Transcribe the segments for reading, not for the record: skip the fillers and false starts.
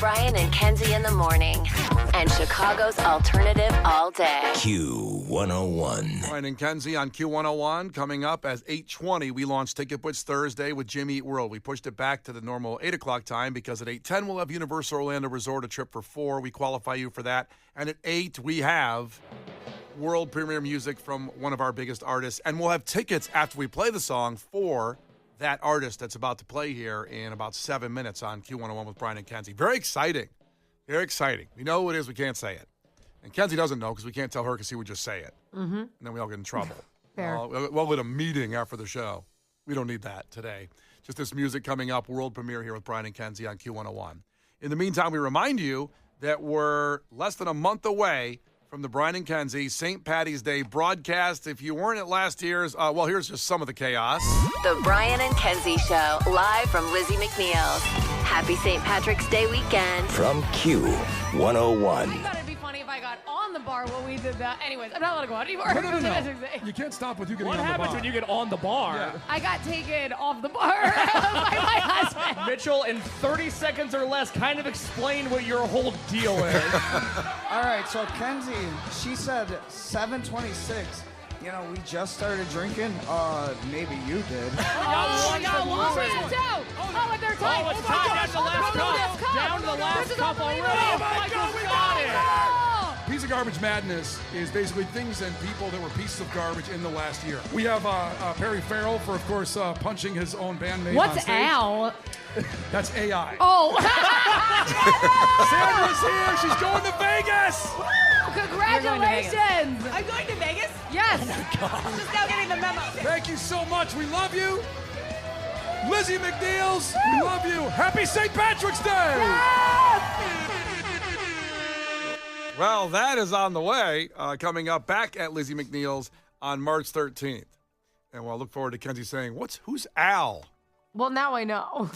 Brian and Kenzie in the morning. And Chicago's alternative all day. Q101. Brian and Kenzie on Q101. Coming up at 8:20, we launched Ticket Blitz Thursday with Jimmy Eat World. We pushed it back to the normal 8 o'clock time because at 8:10, we'll have Universal Orlando Resort, a trip for 4. We qualify you for that. And at 8, we have world premiere music from one of our biggest artists. And we'll have tickets after we play the song for that artist that's about to play here in about 7 minutes on Q101 with Brian and Kenzie. Very exciting. Very exciting. We know who it is. We can't say it. And Kenzie doesn't know because we can't tell her because he would just say it. Mm-hmm. And then we all get in trouble. Fair. We'll at a meeting after the show. We don't need that today. Just this music coming up, world premiere here with Brian and Kenzie on Q101. In the meantime, we remind you that we're less than a month away from the Brian and Kenzie St. Paddy's Day broadcast. If you weren't at last year's, here's just some of the chaos. The Brian and Kenzie Show, live from Lizzie McNeil's. Happy St. Patrick's Day weekend. From Q101. I thought it'd be funny if I got on the bar while we did that. Anyways, I'm not allowed to go out anymore. No. You can't stop with you getting on the bar. What happens when you get on the bar? Yeah. I got taken off the bar by my husband. Mitchell, in 30 seconds or less, kind of explain what your whole deal is. All right, so Kenzie, she said 7:26. You know, we just started drinking. Maybe you did. Oh, and they're tied. Oh, it's tied down to the last cup. Down to the last cup already. Michael's got it. Piece of Garbage Madness is basically things and people that were pieces of garbage in the last year. We have Perry Farrell for, of course, punching his own bandmate on What's stage. Al? That's AI. Oh. Sandra's here. She's going to Vegas. Congratulations. I'm going to Vegas? Yes. I'm just now getting the memo. Thank you so much. We love you. Lizzie McNeil's, we love you. Happy St. Patrick's Day. Well, that is on the way. Coming up back at Lizzie McNeil's on March 13th. And we'll look forward to Kenzie saying, who's Al? Well, now I know.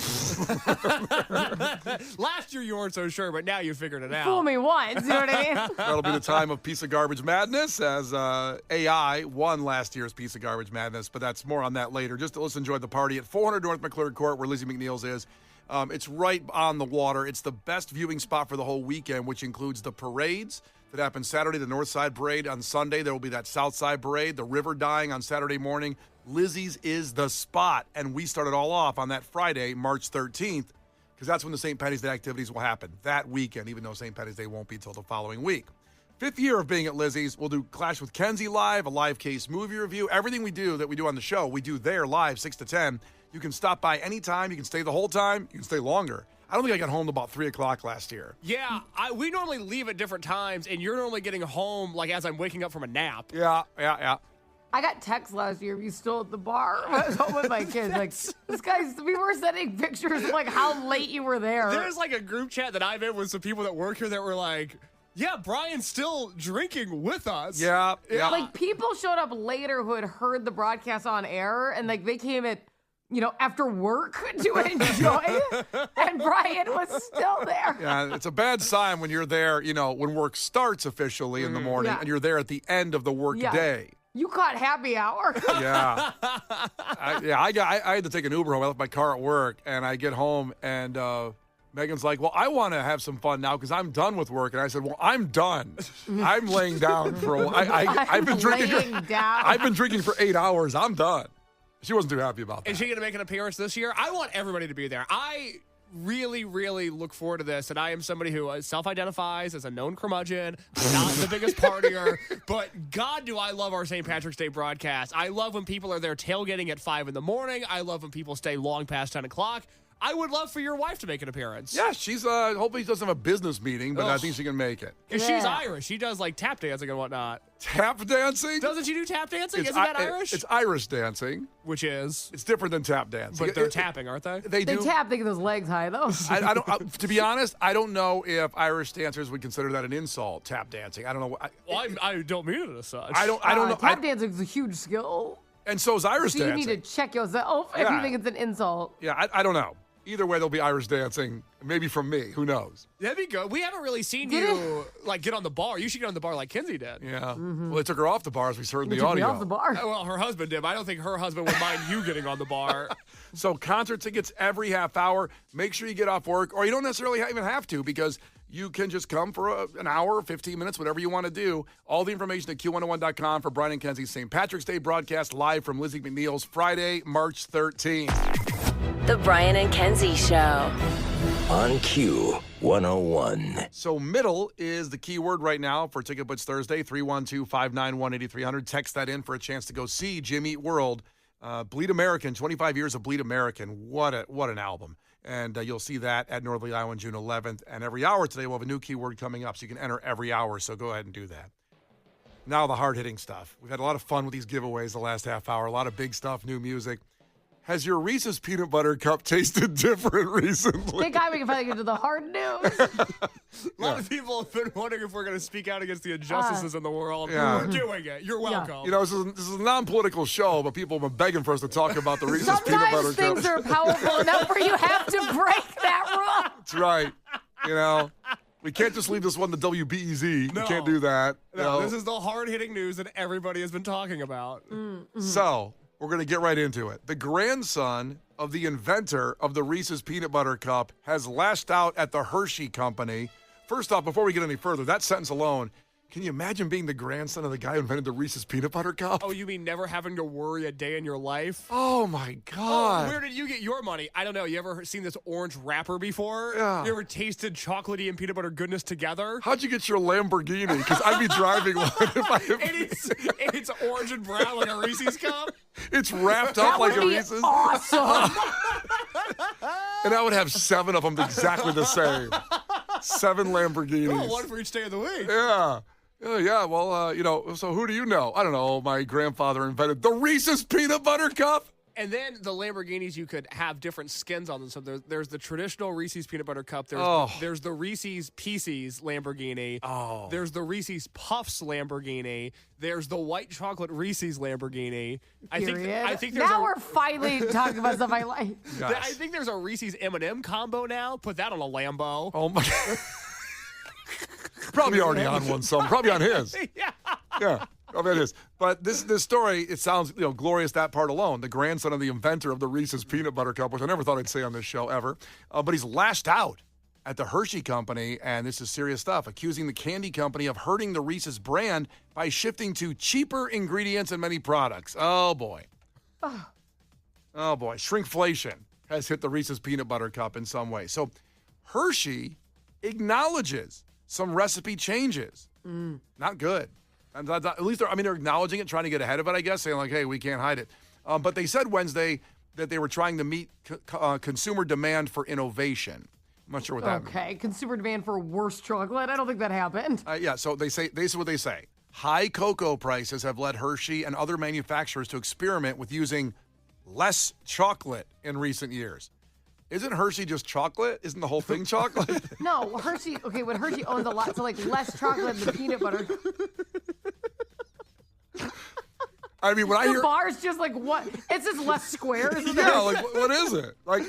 Last year you weren't so sure, but now you figured it out. Fool me once, you know what I mean? That'll be the time of Piece of Garbage Madness as AI won last year's Piece of Garbage Madness, but that's more on that later. Just let's enjoy the party at 400 North McClure Court where Lizzie McNeil's is. It's right on the water. It's the best viewing spot for the whole weekend, which includes the parades that happen Saturday, the North Side Parade. On Sunday, there will be that South Side Parade, the river dying on Saturday morning. Lizzie's is the spot, and we start it all off on that Friday, March 13th, because that's when the St. Paddy's Day activities will happen that weekend, even though St. Paddy's Day won't be until the following week. 5th year of being at Lizzie's, we'll do Clash with Kenzie live, a live case movie review. Everything we do that we do on the show, we do there live, 6 to 10. You can stop by anytime. You can stay the whole time. You can stay longer. I don't think I got home about 3 o'clock last year. Yeah, we normally leave at different times, and you're normally getting home like as I'm waking up from a nap. Yeah. I got text last year. You still at the bar. I was home with my kids. Like, this guy's, we were sending pictures of like how late you were there. There's like a group chat that I'm in with some people that work here that were like, yeah, Brian's still drinking with us. Yeah. Like, people showed up later who had heard the broadcast on air, and like they came at, after work to enjoy. And Brian was still there. Yeah, it's a bad sign when you're there, when work starts officially in the morning and you're there at the end of the work day. You caught happy hour. Yeah. I had to take an Uber home. I left my car at work, and I get home, and Megan's like, well, I want to have some fun now because I'm done with work. And I said, well, I'm done. I'm laying down for a while. I've been drinking for 8 hours. I'm done. She wasn't too happy about that. Is she going to make an appearance this year? I want everybody to be there. I really, really look forward to this, and I am somebody who self-identifies as a known curmudgeon. I'm not the biggest partier, but God, do I love our St. Patrick's Day broadcast. I love when people are there tailgating at 5 in the morning. I love when people stay long past 10 o'clock. I would love for your wife to make an appearance. Yeah, she's hopefully she doesn't have a business meeting, but I think she can make it. Because she's Irish. She does like tap dancing and whatnot. Tap dancing? Doesn't she do tap dancing? Isn't that Irish? It's Irish dancing. Which is? It's different than tap dancing. But they're tapping, aren't they? They tap, they get those legs high, though. I don't. To be honest, I don't know if Irish dancers would consider that an insult, tap dancing. I don't know. I don't mean it as such. I don't know. Tap dancing is a huge skill. And so is Irish dancing. You need to check yourself if you think it's an insult. Yeah, I don't know. Either way, there'll be Irish dancing, maybe from me. Who knows? That'd be good. We haven't really seen you like get on the bar. You should get on the bar like Kenzie did. Yeah. Well, they took her off the bar as we heard in the Took me audio. off the bar. Well, her husband did. But I don't think her husband would mind you getting on the bar. So concert tickets every half hour. Make sure you get off work, or you don't necessarily even have to because you can just come for an hour, 15 minutes, whatever you want to do. All the information at Q101.com for Brian and Kenzie's St. Patrick's Day broadcast live from Lizzie McNeil's Friday, March 13th. The Brian and Kenzie Show. On Q101. So middle is the key word right now for Ticket Blitz Thursday, 312-591-8300. Text that in for a chance to go see Jim Eat World. Bleed American, 25 years of Bleed American. What an album. And you'll see that at Northerly Iowa June 11th. And every hour today, we'll have a new keyword coming up, so you can enter every hour. So go ahead and do that. Now the hard-hitting stuff. We've had a lot of fun with these giveaways the last half hour. A lot of big stuff, new music. Has your Reese's Peanut Butter Cup tasted different recently? Thank God we can finally get to the hard news. A lot of people have been wondering if we're going to speak out against the injustices in the world. Yeah. We're doing it. You're welcome. You know, this is a non-political show, but people have been begging for us to talk about the Reese's Peanut Butter Sometimes Cup. things are powerful enough where you have to break that rule. That's right. You know, we can't just leave this one to WBEZ. No. We can't do that. No, this is the hard-hitting news that everybody has been talking about. So we're going to get right into it. The grandson of the inventor of the Reese's Peanut Butter Cup has lashed out at the Hershey Company. First off, before we get any further, that sentence alone, can you imagine being the grandson of the guy who invented the Reese's Peanut Butter Cup? Oh, you mean never having to worry a day in your life? Oh, my God. Where did you get your money? I don't know. You ever seen this orange wrapper before? Yeah. You ever tasted chocolatey and peanut butter goodness together? How'd you get your Lamborghini? Because I'd be driving one if I... It's orange and brown like a Reese's cup. It's wrapped That up like would a be Reese's. awesome. And I would have 7 of them exactly the same. 7 Lamborghinis. Oh, one for each day of the week. Yeah. Oh, yeah. Well, so who do you know? I don't know. My grandfather invented the Reese's Peanut Butter Cup. And then the Lamborghinis, you could have different skins on them. So there's the traditional Reese's Peanut Butter Cup. There's the Reese's Pieces Lamborghini. Oh. There's the Reese's Puffs Lamborghini. There's the white chocolate Reese's Lamborghini. I think there's now we're finally talking about stuff I like. Yes. I think there's a Reese's M&M combo now. Put that on a Lambo. Oh, my. Probably already on one, some. Probably on his. Yeah. Yeah. Probably on his. But this story, it sounds glorious, that part alone. The grandson of the inventor of the Reese's Peanut Butter Cup, which I never thought I'd say on this show ever. But he's lashed out at the Hershey Company, and this is serious stuff, accusing the candy company of hurting the Reese's brand by shifting to cheaper ingredients in many products. Oh, boy. Oh, boy. Shrinkflation has hit the Reese's Peanut Butter Cup in some way. So Hershey acknowledges some recipe changes. Not good. At least they're acknowledging it, trying to get ahead of it, I guess, saying like, hey, we can't hide it. But they said Wednesday that they were trying to meet consumer demand for innovation. I'm not sure what that means. Okay, consumer demand for worse chocolate. I don't think that happened. Yeah, so this is what they say. High cocoa prices have led Hershey and other manufacturers to experiment with using less chocolate in recent years. Isn't Hershey just chocolate? Isn't the whole thing chocolate? No, Hershey. Okay, but Hershey owns a lot, so like less chocolate than peanut butter. I mean, when I hear The bar's just like what? It's just less squares. yeah, like what is it? Like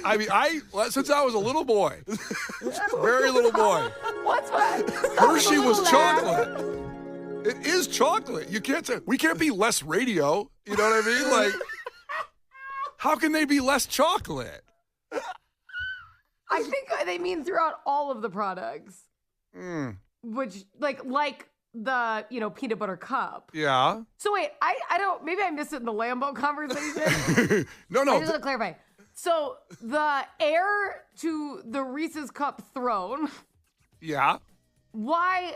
since I was a little boy, very little boy, What's what? Hershey was Lab. chocolate. It is chocolate. You can't say we can't be less radio. You know what I mean? Like, how can they be less chocolate? I think they mean throughout all of the products. Which like the peanut butter cup. Yeah. So wait, I don't, maybe I missed it in the Lambo conversation. No. I just want to clarify. So the heir to the Reese's Cup throne, Yeah. why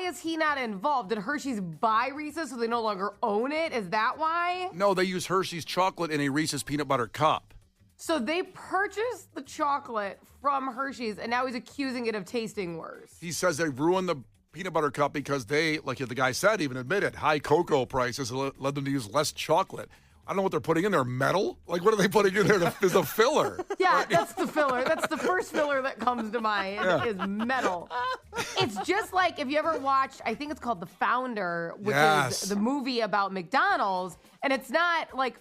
is he not involved? Did Hershey's buy Reese's so they no longer own it? Is that why? No, they use Hershey's chocolate in a Reese's peanut butter cup. So they purchased the chocolate from Hershey's and now he's accusing it of tasting worse. He says they ruined the peanut butter cup because they, like the guy said, even admitted, high cocoa prices led them to use less chocolate. I don't know what they're putting in there. Metal? Like, what are they putting in there as a filler? Yeah, that's the filler. That's the first filler that comes to mind is metal. It's just like if you ever watched, I think it's called The Founder, which Yes. is the movie about McDonald's. And it's not like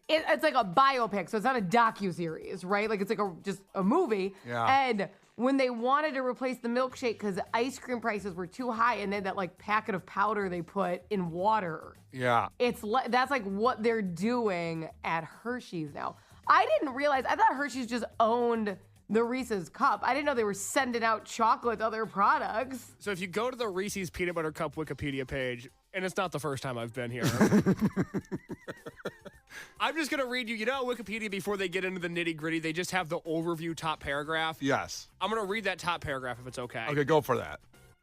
it's like a biopic, so it's not a docuseries, right? Like it's like just a movie. Yeah. And when they wanted to replace the milkshake because ice cream prices were too high, and then that like packet of powder they put in water. Yeah. That's like what they're doing at Hershey's now. I didn't realize. I thought Hershey's just owned the Reese's Cup. I didn't know they were sending out chocolate to other products. So if you go to the Reese's Peanut Butter Cup Wikipedia page, and it's not the first time I've been here. I'm just going to read you. You know, Wikipedia, before they get into the nitty gritty, they just have the overview top paragraph. Yes. I'm going to read that top paragraph if it's okay. Okay, go for that.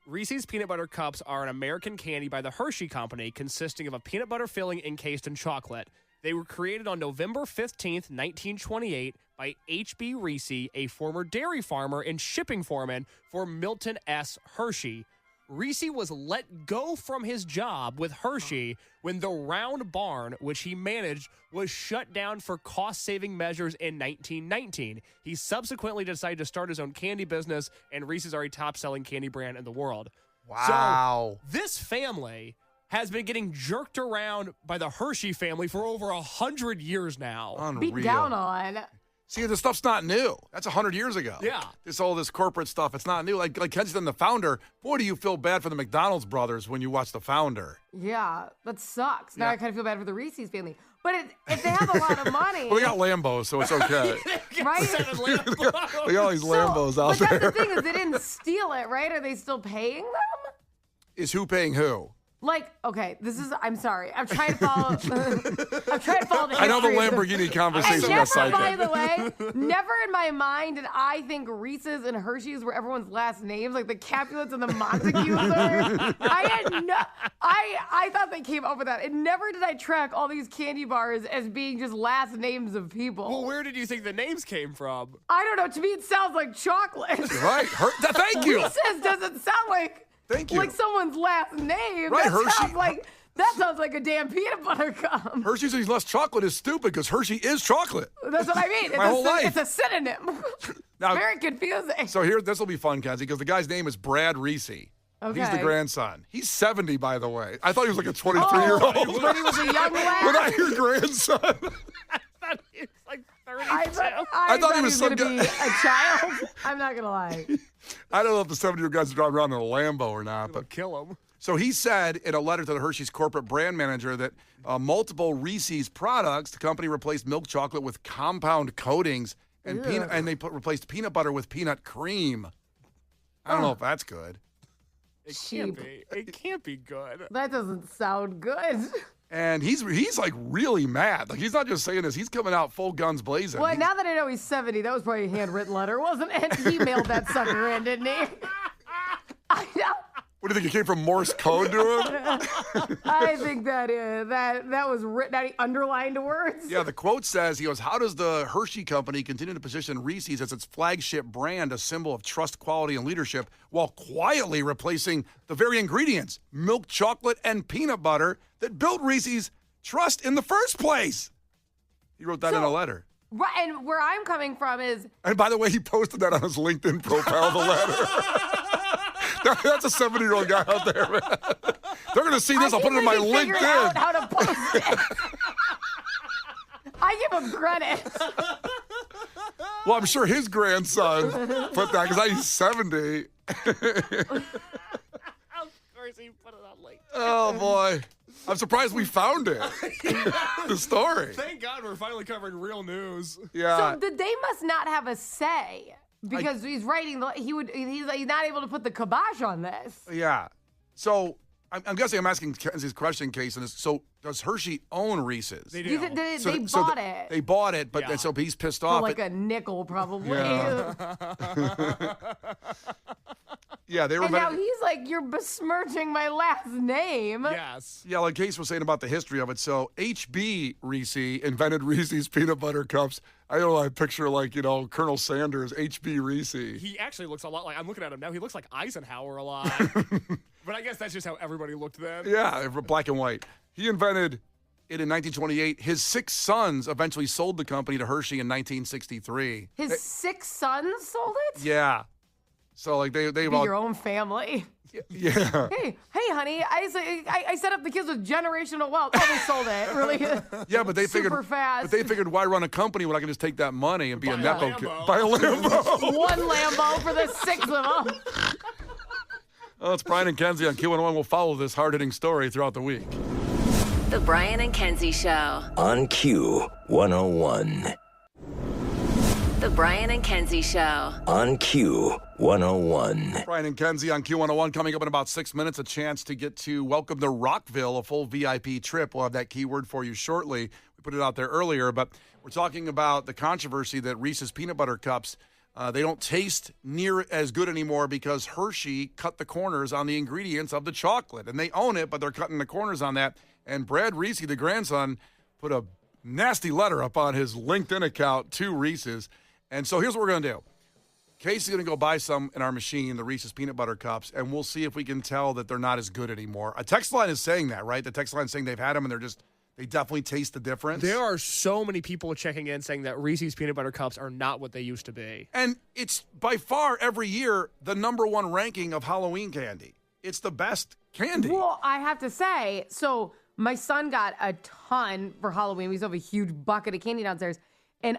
Reese's Peanut Butter Cups are an American candy by the Hershey Company consisting of a peanut butter filling encased in chocolate. They were created on November 15th, 1928 by H.B. Reese, a former dairy farmer and shipping foreman for Milton S. Hershey. Reese was let go from his job with Hershey when the Round Barn, which he managed, was shut down for cost-saving measures in 1919. He subsequently decided to start his own candy business, and Reese's are a top-selling candy brand in the world. Wow. So this family has been getting jerked around by the Hershey family for over 100 years now. Unreal. Beat down on. See, this stuff's not new. That's 100 years ago. Yeah. This corporate stuff, it's not new. Like Kenzie and the founder, boy, do you feel bad for the McDonald's brothers when you watch the founder. Yeah, that sucks. Now Yeah. I kind of feel bad for the Reese's family. But if they have a lot of money, Well, they got Lambos, so it's okay. right? 7 Lambos. They got all these Lambos out but that's there. the thing is they didn't steal it, right? Are they still paying them? Is who paying who? Like, okay, I'm sorry. I'm trying to follow. I'm trying to follow the I know the history of Lamborghini And conversation got never, by sidetracked. the way, never in my mind did I think Reese's and Hershey's were everyone's last names, like the Capulets and the Montagues are. I thought they came up with that. And never did I track all these candy bars as being just last names of people. Well, where did you think the names came from? I don't know. To me, it sounds like chocolate. Right. Thank you. Reese's doesn't sound like Thank you. like someone's last name. Right, That sounds like a damn peanut butter cup. Hershey's says less chocolate is stupid because Hershey is chocolate. That's what I mean. It's My whole life. It's a synonym. Now, Very confusing. So here, this will be fun, Kenzie, because the guy's name is Brad Reese. He's the Okay. grandson. He's 70, by the way. I thought he was like a 23-year-old. When he was a young lad. When I hear grandson, It's like 32. I thought he was going some to be guy- a child. I'm not going to lie. I don't know if the 70-year-old guy's driving around in a Lambo or not. It'll But kill him. so he said in a letter to the Hershey's corporate brand manager that multiple Reese's products, the company replaced milk chocolate with compound coatings and replaced peanut butter with peanut cream. I don't know if that's good. It Cheap. can't be. It can't be good. That doesn't sound good. And he's like really mad. Like he's not just saying this; he's coming out full guns blazing. Well, He's- now that I know he's 70, that was probably a handwritten letter, wasn't it? He mailed that sucker in, didn't he? I know. What do you think? It came from Morse code to him? I think that was written out. He underlined words. Yeah, the quote says, he goes, how does the Hershey Company continue to position Reese's as its flagship brand, a symbol of trust, quality, and leadership, while quietly replacing the very ingredients, milk chocolate and peanut butter, that built Reese's trust in the first place? He wrote that in a letter. Right, and where I'm coming from is And by the way, he posted that on his LinkedIn profile, the letter. That's a 70-year-old guy out there, man. They're going to see this. I'll put it in my figured out LinkedIn. how to post it. I give him credit. Well, I'm sure his grandson put that because he's 70. Of course, he put it on late. Oh, boy. I'm surprised we found it. The story. Thank God we're finally covering real news. Yeah. So they must not have a say because he's writing. He's not able to put the kibosh on this. Yeah. So I'm guessing I'm asking Kenzie's question, Case. So does Hershey own Reese's? They do. They bought it They bought it, but Yeah. so he's pissed for off. like a nickel, probably. Yeah. Yeah, they were. And now he's like, "You're besmirching my last name." Yes. Yeah, like Case was saying about the history of it. So H.B. Reese invented Reese's peanut butter cups. I don't know, I picture like, Colonel Sanders, H.B. Reese. He actually looks a lot like, I'm looking at him now, he looks like Eisenhower a lot. But I guess that's just how everybody looked then. Yeah, black and white. He invented it in 1928. His 6 sons eventually sold the company to Hershey in 1963. His 6 sons sold it. Yeah. So like they Be all your own family. yeah. Hey, honey, I set up the kids with generational wealth. Oh, they sold it. Really? Yeah, but they super figured fast. But they figured why run a company when I can just take that money and be a nepo kid? Lambo. Buy a Lambo. One Lambo for the 6 of them. Oh, it's Brian and Kenzie on Q101. We'll follow this hard-hitting story throughout the week. The Brian and Kenzie Show. On Q101. The Brian and Kenzie Show. On Q101. Brian and Kenzie on Q101 coming up in about 6 minutes. A chance to get to welcome to Rockville, a full VIP trip. We'll have that keyword for you shortly. We put it out there earlier, but we're talking about the controversy that Reese's Peanut Butter Cups, they don't taste near as good anymore because Hershey cut the corners on the ingredients of the chocolate. And they own it, but they're cutting the corners on that. And Brad Reese, the grandson, put a nasty letter up on his LinkedIn account to Reese's. And so here's what we're going to do. Casey's going to go buy some in our machine, the Reese's Peanut Butter Cups, and we'll see if we can tell that they're not as good anymore. A text line is saying that, right? The text line is saying they've had them and they definitely taste the difference. There are so many people checking in saying that Reese's Peanut Butter Cups are not what they used to be. And it's by far every year the number one ranking of Halloween candy. It's the best candy. Well, I have to say, so my son got a ton for Halloween. We used to have a huge bucket of candy downstairs. And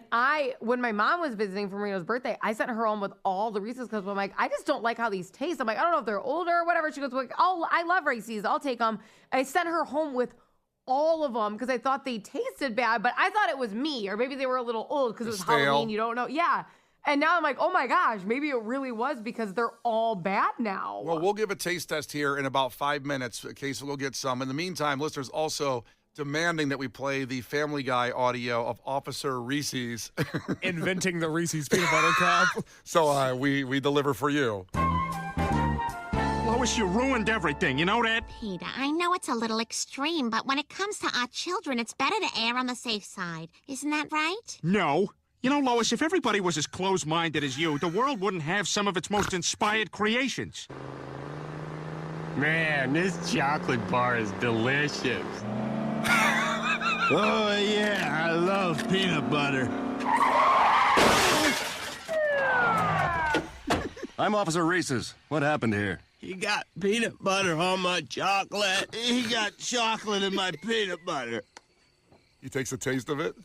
when my mom was visiting for Marino's birthday, I sent her home with all the Reese's because I'm like, I just don't like how these taste. I'm like, I don't know if they're older or whatever. She goes, like, oh, I love Reese's. I'll take them. I sent her home with all of them because I thought they tasted bad, but I thought it was me, or maybe they were a little old because it was Stale. Halloween. You don't know. Yeah. And now I'm like, oh my gosh, maybe it really was because they're all bad now. Well, we'll give a taste test here in about 5 minutes. Casey will get some. In the meantime, listeners also demanding that we play the Family Guy audio of Officer Reese's. Inventing the Reese's Peanut Butter Cup. So we deliver for you. Lois, you ruined everything. You know that? Peter, I know it's a little extreme, but when it comes to our children, it's better to err on the safe side. Isn't that right? No. You know, Lois, if everybody was as close-minded as you, the world wouldn't have some of its most inspired creations. Man, this chocolate bar is delicious. Oh, yeah, I love peanut butter. I'm Officer Reese's. What happened here? He got peanut butter on my chocolate. He got chocolate in my peanut butter. He takes a taste of it.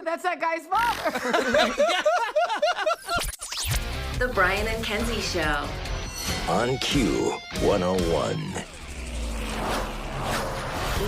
That's that guy's father. The Brian and Kenzie Show. On Q101.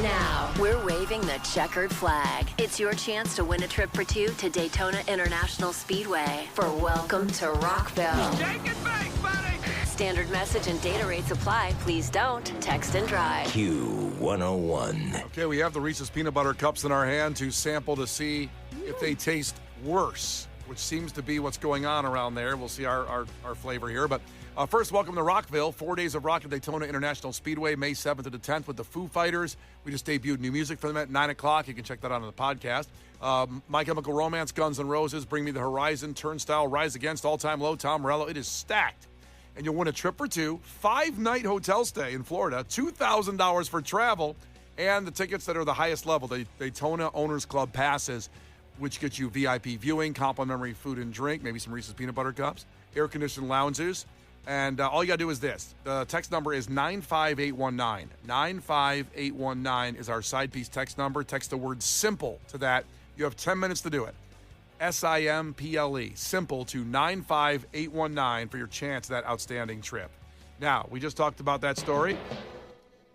Now, we're waving the checkered flag. It's your chance to win a trip for two to Daytona International Speedway for Welcome to Rockville. Take it back, buddy! Standard message and data rates apply. Please don't text and drive. Q101. Okay, we have the Reese's Peanut Butter Cups in our hand to sample to see if they taste worse, which seems to be what's going on around there. We'll see our flavor here. But first, welcome to Rockville. 4 days of rock at Daytona International Speedway, May 7th to the 10th with the Foo Fighters. We just debuted new music for them at 9 o'clock. You can check that out on the podcast. My Chemical Romance, Guns N' Roses, Bring Me the Horizon, Turnstile, Rise Against, All Time Low, Tom Morello. It is stacked. And you'll win a trip for two, 5-night hotel stay in Florida, $2,000 for travel, and the tickets that are the highest level, the Daytona Owners Club passes, which gets you VIP viewing, complimentary food and drink, maybe some Reese's Peanut Butter Cups, air-conditioned lounges. And all you got to do is this. The text number is 95819. 95819 is our side piece text number. Text the word SIMPLE to that. You have 10 minutes to do it. SIMPLE, simple, to 95819 for your chance at that outstanding trip. Now, we just talked about that story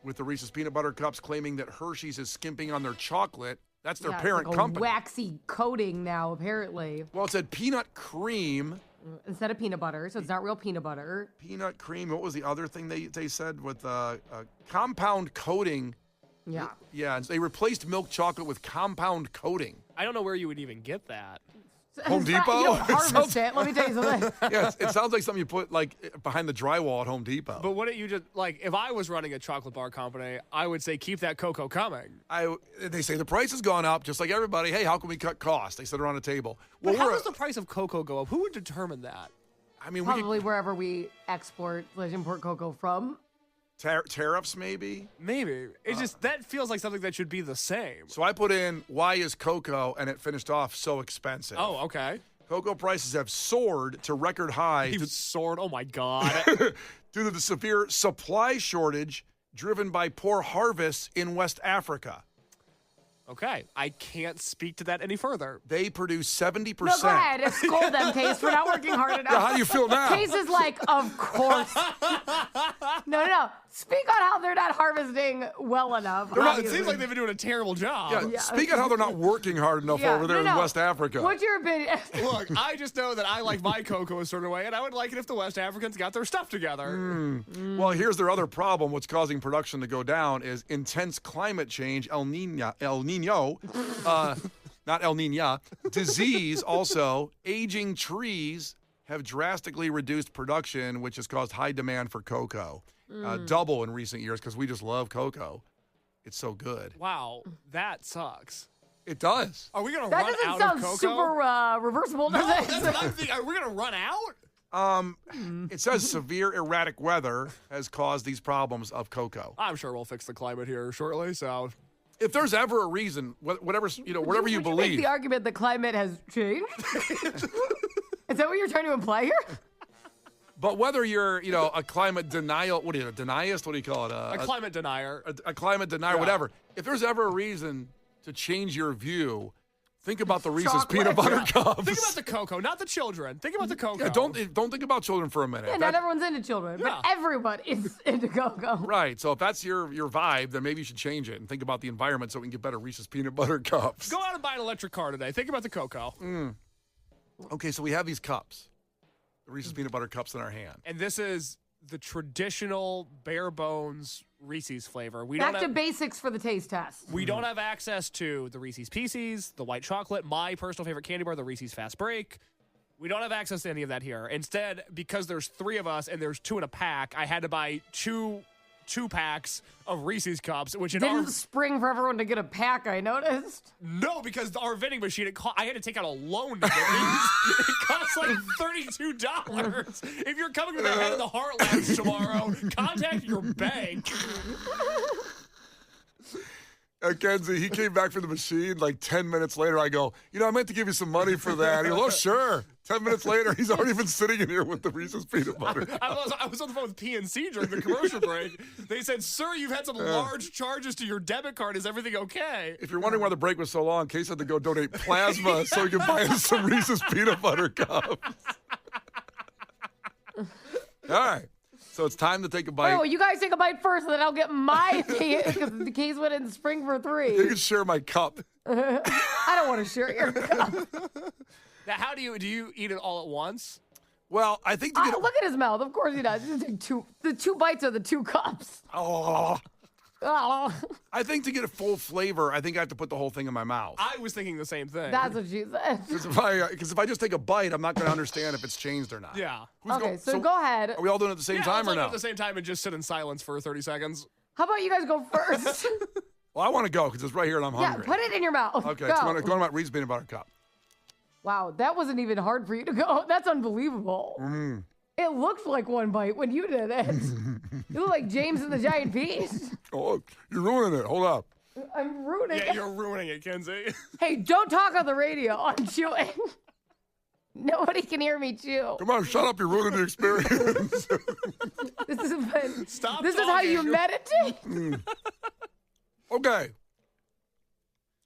with the Reese's Peanut Butter Cups claiming that Hershey's is skimping on their chocolate. That's their parent it's like company. Waxy coating now, apparently. Well, it said peanut cream. Instead of peanut butter, so it's not real peanut butter. Peanut cream. What was the other thing they said with compound coating? Yeah. Yeah, and they replaced milk chocolate with compound coating. I don't know where you would even get that. Home Depot? You don't harvest it. Let me tell you something. Yeah, it sounds like something you put like behind the drywall at Home Depot. But wouldn't you just, like, if I was running a chocolate bar company, I would say keep that cocoa coming. They say the price has gone up, just like everybody. Hey, how can we cut costs? They sit around a table. But how does the price of cocoa go up? Who would determine that? I mean, Probably wherever we import cocoa from. Tariffs, maybe? Maybe. It just, that feels like something that should be the same. So I put in, why is cocoa, and it finished off so expensive. Oh, okay. Cocoa prices have soared to record highs. Soared? Oh, my God. Due to the severe supply shortage driven by poor harvests in West Africa. Okay. I can't speak to that any further. They produce 70%. No, go ahead. Scold them, Case, for not working hard enough. Yeah, how do you feel now? Case is like, of course. No. Speak on how they're not harvesting well enough. It seems like they've been doing a terrible job. Yeah. Speak on how they're not working hard enough over there in West Africa. What's your opinion? Look, I just know that I like my cocoa a certain way, and I would like it if the West Africans got their stuff together. Well, here's their other problem. What's causing production to go down is intense climate change, El Nino, not El Nina, disease also, aging trees have drastically reduced production, which has caused high demand for cocoa. Double in recent years because we just love cocoa. It's so good. Wow, that sucks. It does. Are we going to That run doesn't out sound of cocoa? super reversible, does it? That's what I'm thinking. Are we going to run out? It says severe erratic weather has caused these problems of cocoa. I'm sure we'll fix the climate here shortly, so... If there's ever a reason, whatever you Would you believe. make the argument the climate has changed? Is that what you're trying to imply here? But whether you're, a climate denial, what are you, a denialist? What do you call it? A climate denier. A climate denier, whatever. If there's ever a reason to change your view, think about the Reese's peanut butter cups. Think about the cocoa, not the children. Think about the cocoa. Yeah, don't think about children for a minute. Yeah, not everyone's into children, but everyone is into cocoa. Right. So if that's your vibe, then maybe you should change it and think about the environment so we can get better Reese's peanut butter cups. Go out and buy an electric car today. Think about the cocoa. Okay, so we have these cups, the Reese's peanut butter cups in our hand. And this is the traditional bare bones Reese's flavor. Back to basics for the taste test. We don't have access to the Reese's Pieces, the white chocolate, my personal favorite candy bar, the Reese's Fast Break. We don't have access to any of that here. Instead, because there's 3 of us and there's 2 in a pack, I had to buy two packs of Reese's cups, which didn't spring for everyone to get a pack, I noticed. No, because our vending machine, I had to take out a loan to get these. It costs like $32. If you're coming to the Head of the Heartlands tomorrow, contact your bank. Kenzie, he came back from the machine like 10 minutes later. I go, I meant to give you some money for that. He goes, oh, sure. 10 minutes later, he's already been sitting in here with the Reese's peanut butter. I was on the phone with PNC during the commercial break. They said, sir, you've had some large charges to your debit card. Is everything okay? If you're wondering why the break was so long, Case had to go donate plasma so he can buy us some Reese's peanut butter cups. All right. So it's time to take a bite. Oh, you guys take a bite first, and then I'll get my because the Case went in spring for 3. You can share my cup. I don't want to share your cup. Now, how do you eat it all at once? Well, I think look at his mouth. Of course he does. He's gonna take the 2 bites are the 2 cups. Oh. Oh. I think to get a full flavor, I think I have to put the whole thing in my mouth. I was thinking the same thing. That's what she said. Because if I just take a bite, I'm not going to understand if it's changed or not. Yeah. So go ahead. Are we all doing it at the same time or no? At the same time and just sit in silence for 30 seconds. How about you guys go first? Well, I want to go because it's right here and I'm hungry. Yeah, put it in your mouth. Okay, go. so I'm going to Reese's peanut butter cup. Wow, that wasn't even hard for you to go. That's unbelievable. It looked like one bite when you did it. You look like James and the Giant Peach. Oh, you're ruining it. Hold up. I'm ruining it. Yeah, you're ruining it, Kenzie. Hey, don't talk on the radio. I'm chewing. Nobody can hear me chew. Come on, shut up. You're ruining the experience. Stop This talking. is how you meditate? Okay.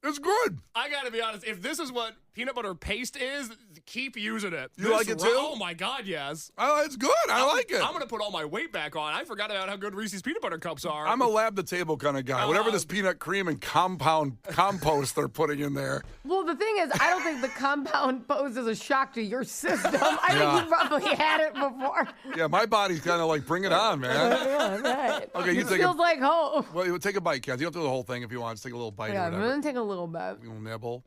It's good. I got to be honest. If this is what peanut butter paste is, keep using it. You like it too? Oh, my God, yes. It's good. I like it. I'm going to put all my weight back on. I forgot about how good Reese's peanut butter cups are. I'm a lab-to-table kind of guy. Whatever this peanut cream and compost they're putting in there. Well, the thing is, I don't think the compound poses a shock to your system. I think you probably had it before. Yeah, my body's kind of like, bring it on, man. Yeah, right. Okay, you it take feels like home. Well, you take a bite, Kenzie. You don't do the whole thing if you want. Just take a little bite Yeah, or I'm whatever. going to take a little bit. A little nibble.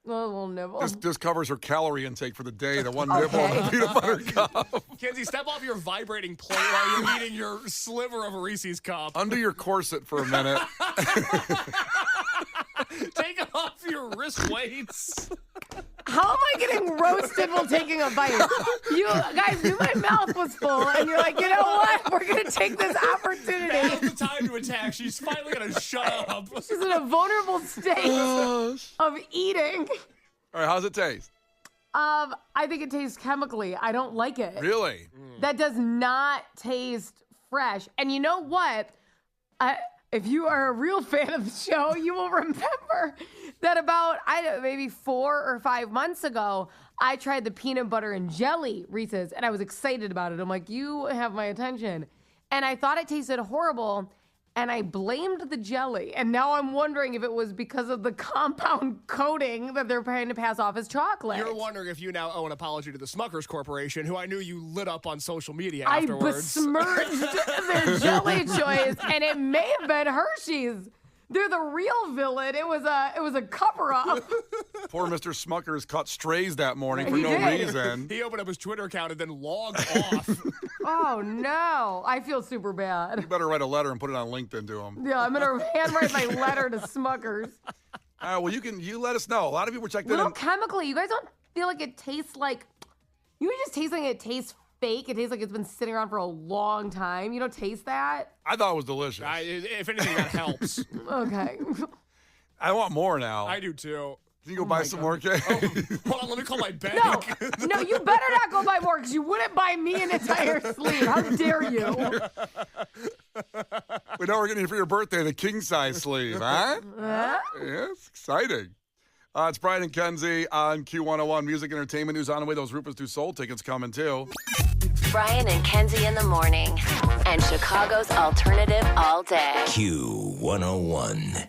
A little nibble. This covers her calorie intake for the day, the one nibble on the peanut butter cup. Kenzie, step off your vibrating plate while you're eating your sliver of a Reese's cup. Under your corset for a minute. Take off your wrist weights. How am I getting roasted while taking a bite? You guys knew my mouth was full, and you're like, you know what? We're going to take this opportunity. Now's the time to attack. She's finally going to shut up. She's in a vulnerable state of eating. All right, how's it taste? I think it tastes chemically. I don't like it. Really? That does not taste fresh. And you know what? If you are a real fan of the show, you will remember that about maybe 4 or 5 months ago, I tried the peanut butter and jelly Reese's, and I was excited about it. I'm like, you have my attention. And I thought it tasted horrible, and I blamed the jelly. And now I'm wondering if it was because of the compound coating that they're trying to pass off as chocolate. You're wondering if you now owe an apology to the Smuckers Corporation, who I knew you lit up on social media afterwards. I besmirched their jelly choice, and it may have been Hershey's. They're the real villain. It was a cover-up. Poor Mr. Smuckers caught strays that morning for He no did. reason. He opened up his Twitter account and then logged off. Oh, no. I feel super bad. You better write a letter and put it on LinkedIn to him. Yeah, I'm going to handwrite my letter to Smuckers. Well, you let us know. A lot of people checked in. Little chemically. You guys don't feel like it tastes like... You just taste like it tastes fake. It tastes like it's been sitting around for a long time. You don't taste that? I thought it was delicious. If anything, that helps. Okay. I want more now. I do too. Can you go buy some more cake? Hold on, let me call my bank. No, you better not go buy more because you wouldn't buy me an entire sleeve. How dare you? We know we're getting you for your birthday, the king-size sleeve, huh? Yeah, it's exciting. It's Brian and Kenzie on Q101. Music Entertainment News on the way. Those Rufus Du Sol tickets coming, too. Brian and Kenzie in the morning. And Chicago's alternative all day. Q101.